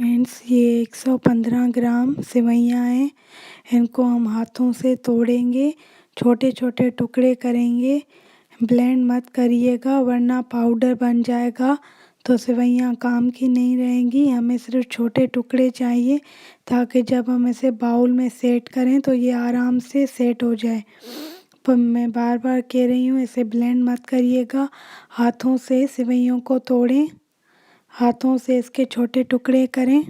Friends, ये 115 ग्राम सेवइयाँ हैं। इनको हम हाथों से तोड़ेंगे, छोटे छोटे टुकड़े करेंगे। ब्लेंड मत करिएगा वरना पाउडर बन जाएगा तो सेवइयाँ काम की नहीं रहेंगी। हमें सिर्फ छोटे टुकड़े चाहिए ताकि जब हम इसे बाउल में सेट करें तो ये आराम से सेट हो जाए। पर मैं बार बार कह रही हूँ, इसे ब्लेंड मत करिएगा, हाथों से सेवइयों को तोड़ें, हाथों से इसके छोटे टुकड़े करें।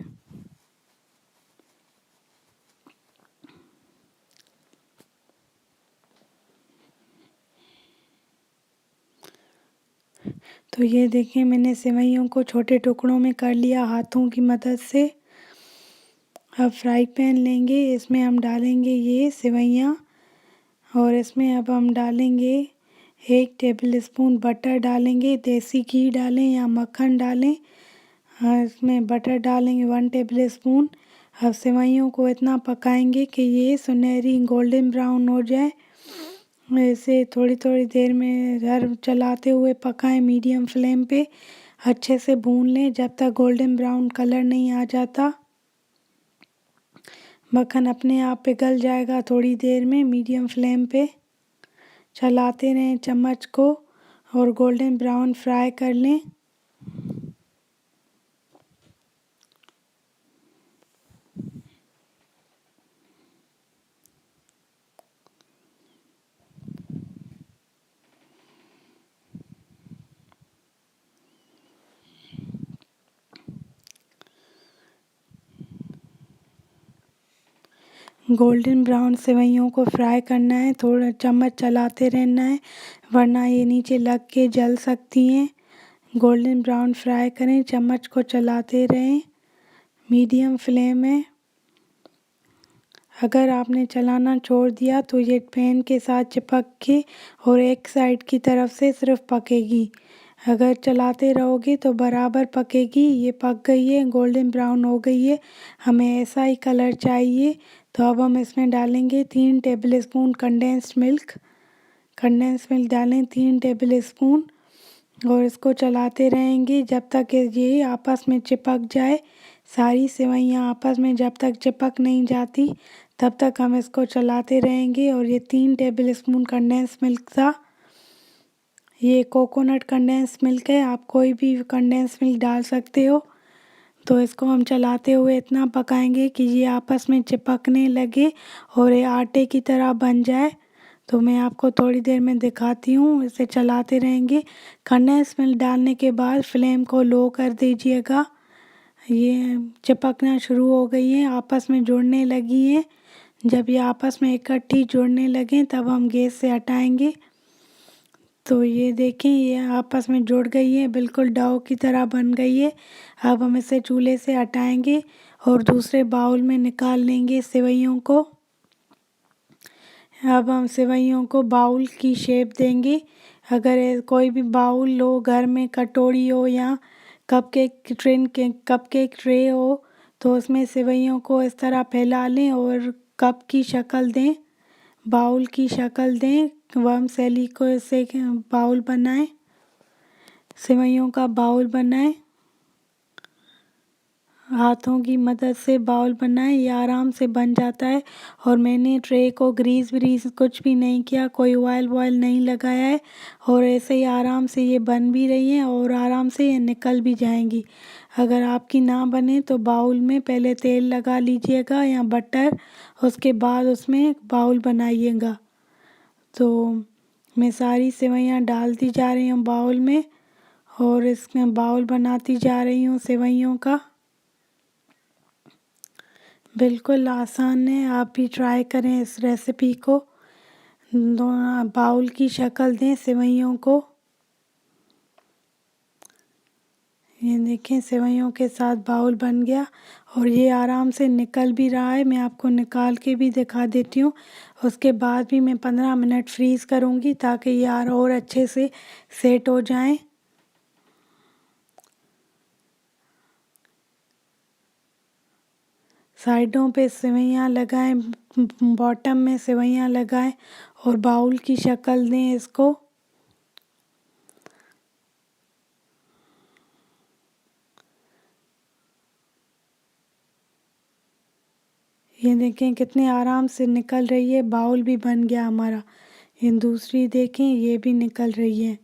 तो ये देखिए, मैंने सेवइयों को छोटे टुकड़ों में कर लिया हाथों की मदद से। अब फ्राई पैन लेंगे, इसमें हम डालेंगे ये सेवइयाँ और इसमें अब हम डालेंगे 1 टेबल स्पून बटर डालेंगे। देसी घी डालें या मक्खन डालें। इसमें बटर डालेंगे 1 टेबल स्पून। अब सेवइयों को इतना पकाएंगे कि ये सुनहरी गोल्डन ब्राउन हो जाए। इसे थोड़ी थोड़ी देर में हर चलाते हुए पकाएं, मीडियम फ्लेम पे अच्छे से भून लें जब तक गोल्डन ब्राउन कलर नहीं आ जाता। मक्खन अपने आप पिघल जाएगा थोड़ी देर में। मीडियम फ्लेम पे चलाते रहें चम्मच को और गोल्डन ब्राउन फ्राई कर लें। गोल्डन ब्राउन सेवइयों को फ्राई करना है, थोड़ा चम्मच चलाते रहना है वरना ये नीचे लग के जल सकती हैं। गोल्डन ब्राउन फ्राई करें, चम्मच को चलाते रहें मीडियम फ्लेम में। अगर आपने चलाना छोड़ दिया तो ये पैन के साथ चिपक के और एक साइड की तरफ से सिर्फ पकेगी। अगर चलाते रहोगे तो बराबर पकेगी। ये पक गई है, गोल्डन ब्राउन हो गई है, हमें ऐसा ही कलर चाहिए। तो अब हम इसमें डालेंगे 3 table spoon condensed milk. Condensed milk डालें 3 टेबल स्पून और इसको चलाते रहेंगे जब तक ये आपस में चिपक जाए। सारी सेवइयाँ आपस में जब तक चिपक नहीं जाती तब तक हम इसको चलाते रहेंगे। और ये 3 टेबल स्पून कंडेंस मिल्क था, ये कोकोनट कंडेंस मिल्क है, आप कोई भी कंडेंस मिल्क डाल सकते हो। तो इसको हम चलाते हुए इतना पकाएंगे कि ये आपस में चिपकने लगे और ये आटे की तरह बन जाए। तो मैं आपको थोड़ी देर में दिखाती हूँ, इसे चलाते रहेंगे। कंडेंस मिल्क डालने के बाद फ्लेम को लो कर दीजिएगा। ये चिपकना शुरू हो गई है, आपस में जुड़ने लगी हैं। जब ये आपस में इकट्ठी जुड़ने लगें तब हम गैस से हटाएंगे। तो ये देखें, ये आपस में जुड़ गई है, बिल्कुल डो की तरह बन गई है। अब हम इसे चूल्हे से हटाएंगे और दूसरे बाउल में निकाल लेंगे सेवइयों को। अब हम सेवइयों को बाउल की शेप देंगे। अगर कोई भी बाउल हो घर में, कटोरी हो या कपकेक ट्रे हो तो उसमें सेवइयों को इस तरह फैला लें और कप की शक्ल दें, बाउल की शक्ल दें। वर्मसेली को इससे बाउल बनाएं, सेवइयों का बाउल बनाएं, हाथों की मदद से बाउल बनाएं, ये आराम से बन जाता है। और मैंने ट्रे को ग्रीस व्रीस कुछ भी नहीं किया, कोई ऑयल वॉयल नहीं लगाया है और ऐसे ही आराम से ये बन भी रही हैं और आराम से ये निकल भी जाएंगी। अगर आपकी ना बने तो बाउल में पहले तेल लगा लीजिएगा या बटर, उसके बाद उसमें बाउल बनाइएगा। तो मैं सारी सेवइयाँ डालती जा रही हूँ बाउल में और इसमें बाउल बनाती जा रही हूँ सेवइयों का। बिल्कुल आसान है, आप भी ट्राई करें इस रेसिपी को। दोनों बाउल की शक्ल दें सेवइयों को। ये देखें, सेवइयों के साथ बाउल बन गया और ये आराम से निकल भी रहा है। मैं आपको निकाल के भी दिखा देती हूँ। उसके बाद भी मैं 15 मिनट फ्रीज़ करूँगी ताकि ये और अच्छे से सेट हो जाएं। साइडों पे सेवइयाँ लगाएं, बॉटम में सेवइयाँ लगाएं और बाउल की शक्ल दें इसको। ये देखें कितने आराम से निकल रही है। बाउल भी बन गया हमारा। ये दूसरी देखें, ये भी निकल रही है।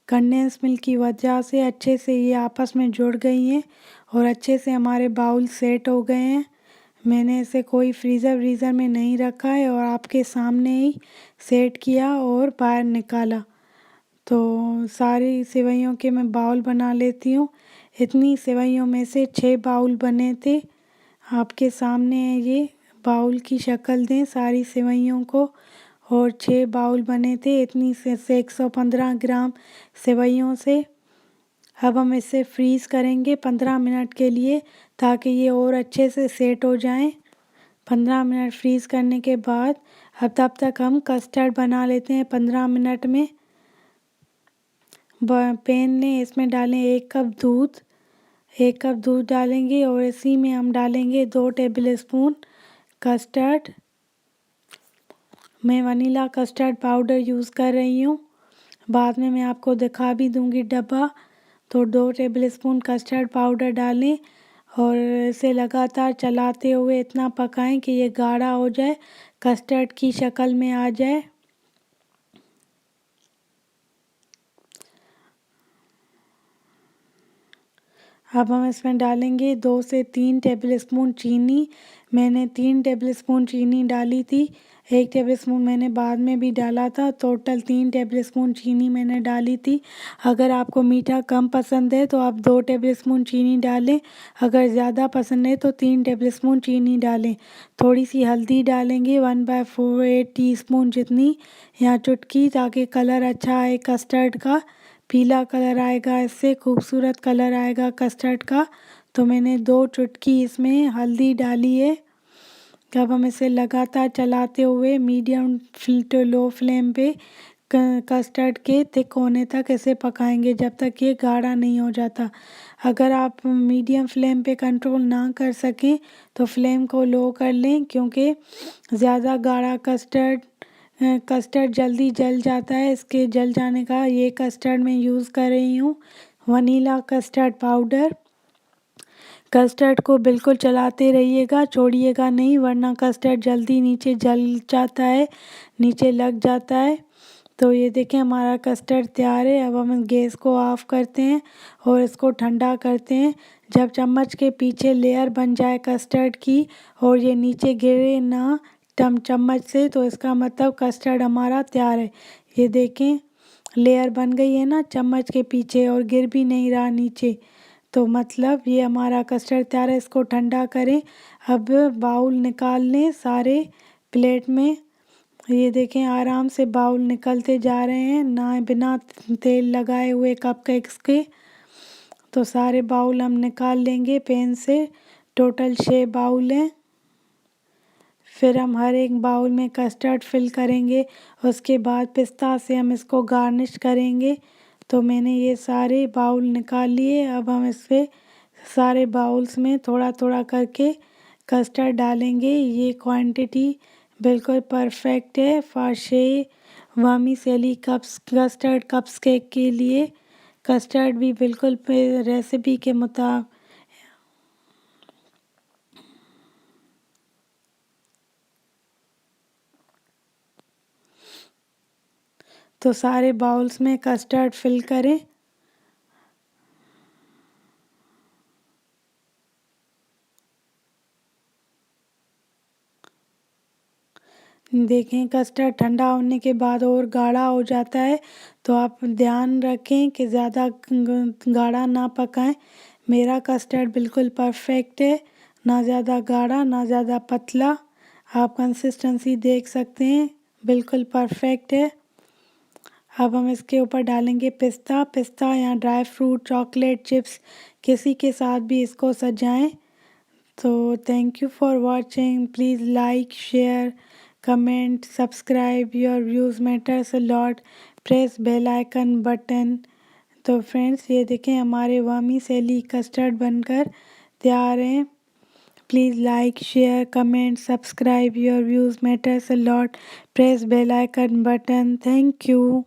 कंडेंस मिल्क की वजह से अच्छे से ये आपस में जुड़ गई हैं और अच्छे से हमारे बाउल सेट हो गए हैं। मैंने इसे कोई फ्रीज़र में नहीं रखा है और आपके सामने ही सेट किया और बाहर निकाला। तो सारी सेवइयों के मैं बाउल बना लेती हूँ। इतनी सेवइयों में से 6 बाउल बने थे। आपके सामने है, ये बाउल की शक्ल दें सारी सेवइयों को। और 6 बाउल बने थे इतनी से 115 ग्राम सेवइयों से। अब हम इसे फ्रीज़ करेंगे 15 मिनट के लिए, ताकि ये और अच्छे से सेट हो जाएं। 15 मिनट फ्रीज़ करने के बाद अब तब तक हम कस्टर्ड बना लेते हैं 15 मिनट में। पैन लें, इसमें डालें 1 कप दूध। 1 कप दूध डालेंगे और इसी में हम डालेंगे 2 टेबल स्पून कस्टर्ड। मैं वनीला कस्टर्ड पाउडर यूज़ कर रही हूँ, बाद में मैं आपको दिखा भी दूँगी डब्बा। तो 2 टेबल स्पून कस्टर्ड पाउडर डालें और इसे लगातार चलाते हुए इतना पकाएं कि ये गाढ़ा हो जाए, कस्टर्ड की शक्ल में आ जाए। अब हम इसमें डालेंगे 2 से 3 टेबल स्पून चीनी। मैंने 3 टेबल स्पून चीनी डाली थी, 1 टेबल स्पून मैंने बाद में भी डाला था। टोटल 3 टेबल स्पून चीनी मैंने डाली थी। अगर आपको मीठा कम पसंद है तो आप 2 टेबल स्पून चीनी डालें, अगर ज़्यादा पसंद है तो 3 टेबल स्पून चीनी डालें। थोड़ी सी हल्दी डालेंगे 1/4 टीस्पून जितनी, या चुटकी, ताकि कलर अच्छा आए कस्टर्ड का। पीला कलर आएगा, इससे खूबसूरत कलर आएगा कस्टर्ड का। तो मैंने 2 चुटकी इसमें हल्दी डाली है। अब हम इसे लगातार चलाते हुए मीडियम टू लो फ्लेम पे कस्टर्ड के थिक होने तक इसे पकाएंगे, जब तक ये गाढ़ा नहीं हो जाता। अगर आप मीडियम फ्लेम पे कंट्रोल ना कर सकें तो फ्लेम को लो कर लें, क्योंकि ज़्यादा गाढ़ा कस्टर्ड जल्दी जल जाता है। इसके जल जाने का ये कस्टर्ड मैं यूज़ कर रही हूँ वनीला कस्टर्ड पाउडर। कस्टर्ड को बिल्कुल चलाते रहिएगा, छोड़िएगा नहीं, वरना कस्टर्ड जल्दी नीचे जल जाता है, नीचे लग जाता है। तो ये देखें हमारा कस्टर्ड तैयार है। अब हम गैस को ऑफ़ करते हैं और इसको ठंडा करते हैं। जब चम्मच के पीछे लेयर बन जाए कस्टर्ड की और ये नीचे गिरे ना चम्मच से, तो इसका मतलब कस्टर्ड हमारा तैयार है। ये देखें लेयर बन गई है ना चम्मच के पीछे और गिर भी नहीं रहा नीचे, तो मतलब ये हमारा कस्टर्ड तैयार है। इसको ठंडा करें। अब बाउल निकाल लें सारे प्लेट में। ये देखें आराम से बाउल निकलते जा रहे हैं, ना बिना तेल लगाए हुए कपकेक्स के। तो सारे बाउल हम निकाल लेंगे पैन से। टोटल 6 बाउल हैं। फिर हम हर एक बाउल में कस्टर्ड फिल करेंगे, उसके बाद पिस्ता से हम इसको गार्निश करेंगे। तो मैंने ये सारे बाउल निकाल लिए। अब हम इस पे सारे बाउल्स में थोड़ा थोड़ा करके कस्टर्ड डालेंगे। ये क्वांटिटी बिल्कुल परफेक्ट है फाशे vermicelli cups custard cups cake के लिए। कस्टर्ड भी बिल्कुल रेसिपी के मुताबिक। तो सारे बाउल्स में कस्टर्ड फिल करें। देखें कस्टर्ड ठंडा होने के बाद और गाढ़ा हो जाता है, तो आप ध्यान रखें कि ज़्यादा गाढ़ा ना पकाएं। मेरा कस्टर्ड बिल्कुल परफेक्ट है, ना ज़्यादा गाढ़ा ना ज़्यादा पतला। आप कंसिस्टेंसी देख सकते हैं, बिल्कुल परफेक्ट है। अब हम इसके ऊपर डालेंगे पिस्ता या ड्राई फ्रूट चॉकलेट चिप्स, किसी के साथ भी इसको सजाएं। तो thank you for watching. Please like share comment subscribe, your views matters a lot. Press bell icon button. तो फ्रेंड्स ये देखें हमारे वर्मिसेली कस्टर्ड बनकर तैयार हैं। Please like share comment subscribe, your views matters a lot. Press bell icon button. Thank you.